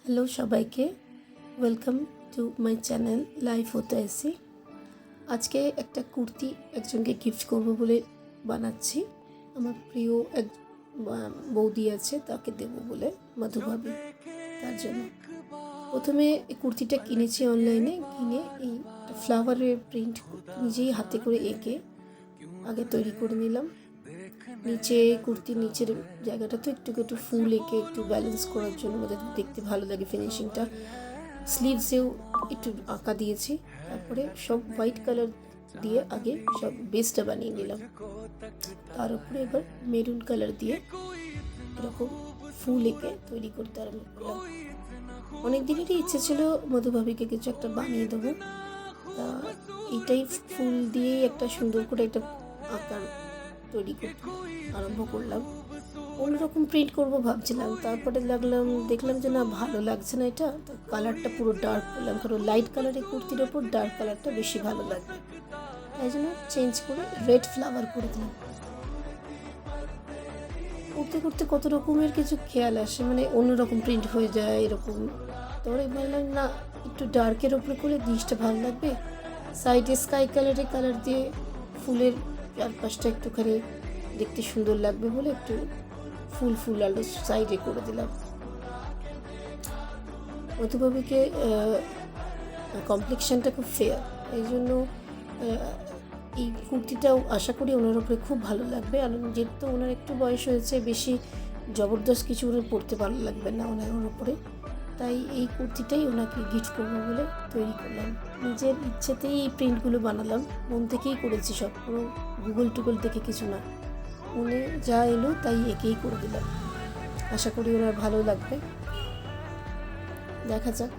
Hello সবাইকে, welcome to my channel life হতে আসি। আজকে একটা কুর্তি একজনকে গিফট করব বলে বানাচ্ছি। আমার প্রিয় এক বৌদি আছে, তাকে দেব বলে, মধুভাবী। তার জন্য প্রথমে এই কুর্তিটা কিনেছি অনলাইনে। কিনে এই ফ্লাওয়ারের প্রিন্ট নিজেই হাতে করে এঁকে আগে তৈরি করে নিলাম। নিচে কুর্তির নিচের জায়গাটা তো একটু ফুল এঁকে একটু ব্যালেন্স করার জন্য আমাদের দেখতে ভালো লাগে ফিনিশিংটা। স্লিভসেও একটু আঁকা দিয়েছি। তারপরে সব হোয়াইট কালার দিয়ে আগে সব বেসটা বানিয়ে নিলাম। তার উপরে এবার মেরুন কালার দিয়ে এরকম ফুল এঁকে তৈরি করতে আরম্ভ করলাম। অনেক দিনেরই ইচ্ছে ছিল মধুভাবীকে কিছু একটা বানিয়ে দেবো। তা এইটাই ফুল দিয়েই একটা সুন্দর করে একটা আঁকার তৈরি করতে আরম্ভ করলাম। অন্যরকম প্রিন্ট করব ভাবছিলাম, তারপরে দেখলাম যে না, ভালো লাগছে না এটা। তো কালারটা পুরো ডার্ক করলাম, কারণ লাইট কালারের কুর্তির ওপর ডার্ক কালারটা বেশি ভালো লাগবে। তাই জন্য চেঞ্জ করে রেড ফ্লাওয়ার করে দিলাম। করতে করতে কত রকমের কিছু খেয়াল আসে, মানে অন্যরকম প্রিন্ট হয়ে যায় এরকম। তারপরে বললাম না, একটু ডার্কের ওপরে করলে জিনিসটা ভালো লাগবে। সাইডে স্কাই কালারের কালার দিয়ে ফুলের চারপাশটা একটুখানি দেখতে সুন্দর লাগবে বলে একটু ফুল আলো সাইডে করে দিলাম। মধুভাবীকে কমপ্লেক্সনটা খুব ফেয়ার, এই জন্য এই কুর্তিটাও আশা করি ওনার উপরে খুব ভালো লাগবে। আর যেহেতু ওনার একটু বয়স হয়েছে, বেশি জবরদস্ত কিছু ওনার পরতে ভালো লাগবে না ওনার উপরে, তাই এই কুর্তিটাই ওনাকে গিফট করবো বলে তৈরি করলাম। নিজের ইচ্ছেতেই এই প্রিন্টগুলো বানালাম, মন থেকেই করেছি সব, কোনো গুগল দেখে কিছু না, মনে যা এলো তাই একেই করে দিলাম। আশা করি ওনার ভালো লাগবে, দেখা যাক।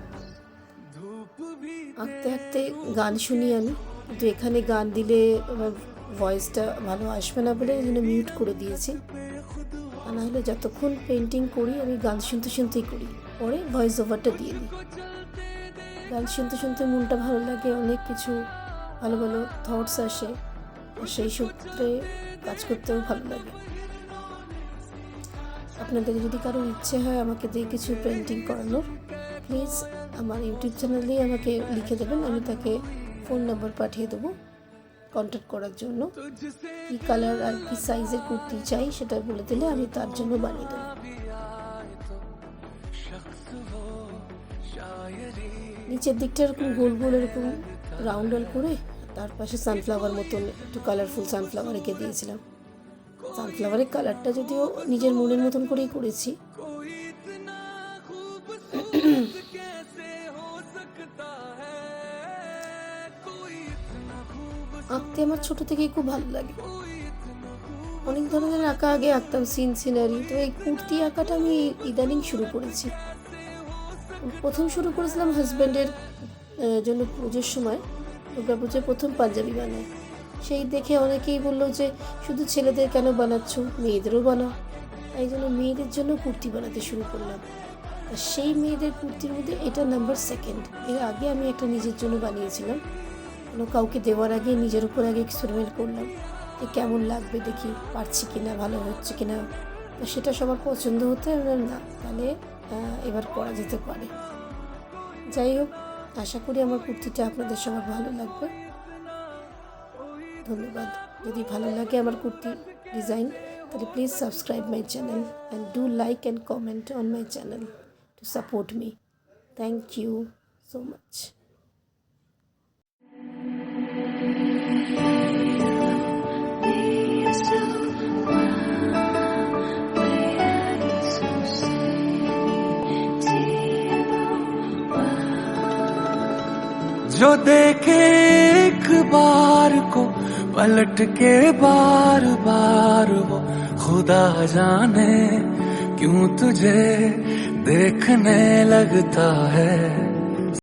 আঁকতে আঁকতে গান শুনি আমি, কিন্তু এখানে গান দিলে আমার ভয়েসটা ভালো আসবে না বলে এই জন্য মিউট করে দিয়েছি। তা না হলে যতক্ষণ পেন্টিং করি আমি গান শুনতেই করি, পরে ভয়েস ওভারটা দিয়ে দিই। গান শুনতে মনটা ভালো লাগে, অনেক কিছু ভালো থটস আসে, আর সেই সূত্রে কাজ করতেও ভালো লাগে। আপনাদের যদি কারো ইচ্ছে হয় আমাকে দিয়ে কিছু পেন্টিং করানোর, প্লিজ আমার ইউটিউব চ্যানেলেই আমাকে লিখে দেবেন, আমি তাকে ফোন নাম্বার পাঠিয়ে দেবো কন্ট্যাক্ট করার জন্য। কী কালার আর কী সাইজের কুর্তি চাই সেটা বলে দিলে আমি তার জন্য বানিয়ে দেবো। নিচের দিকটা এরকম গোল এরকম রাউন্ড করে, তার পাশে সানফ্লাওয়ার মতন একটু কালারফুল সানফ্লাওয়ার এঁকে দিয়েছিলাম। সানফ্লাওয়ারের কালারটা যদিও নিজের মনের মতন করেই করেছি। আঁকতে আমার ছোটো থেকেই খুব ভালো লাগে। অনেক ধরনের আঁকা আগে আঁকতাম, সিনারি, তো এই কুর্তি আঁকাটা আমি ইদানিং শুরু করেছি। প্রথম শুরু করেছিলাম হাজব্যান্ডের জন্য পুজোর সময়, দুর্গা পুজোয় প্রথম পাঞ্জাবি বানায়। সেই দেখে অনেকেই বললো যে শুধু ছেলেদের কেন বানাচ্ছ, মেয়েদেরও বানাও। তাই জন্য মেয়েদের জন্য কুর্তি বানাতে শুরু করলাম। আর সেই মেয়েদের কুর্তির মধ্যে এটা নাম্বার 2। এর আগে আমি একটা নিজের জন্য বানিয়েছিলাম, কোনো কাউকে দেওয়ার আগে নিজের উপর আগে এক্সপেরিমেন্ট করলাম যে কেমন লাগবে, দেখি পারছি কিনা, ভালো হচ্ছে কিনা। তো সেটা সবার পছন্দ হতে না, তাহলে এবার করা যেতে পারে। যাই হোক, আশা করি আমার কুর্তিটা আপনাদের সবার ভালো লাগবে। ধন্যবাদ। যদি ভালো লাগে আমার কুর্তির ডিজাইন, তাহলে please subscribe my channel and do like and comment on my channel to support me. Thank you so much. जो देखे एक बार को पलट के बार वो खुदा जाने क्यों तुझे देखने लगता है।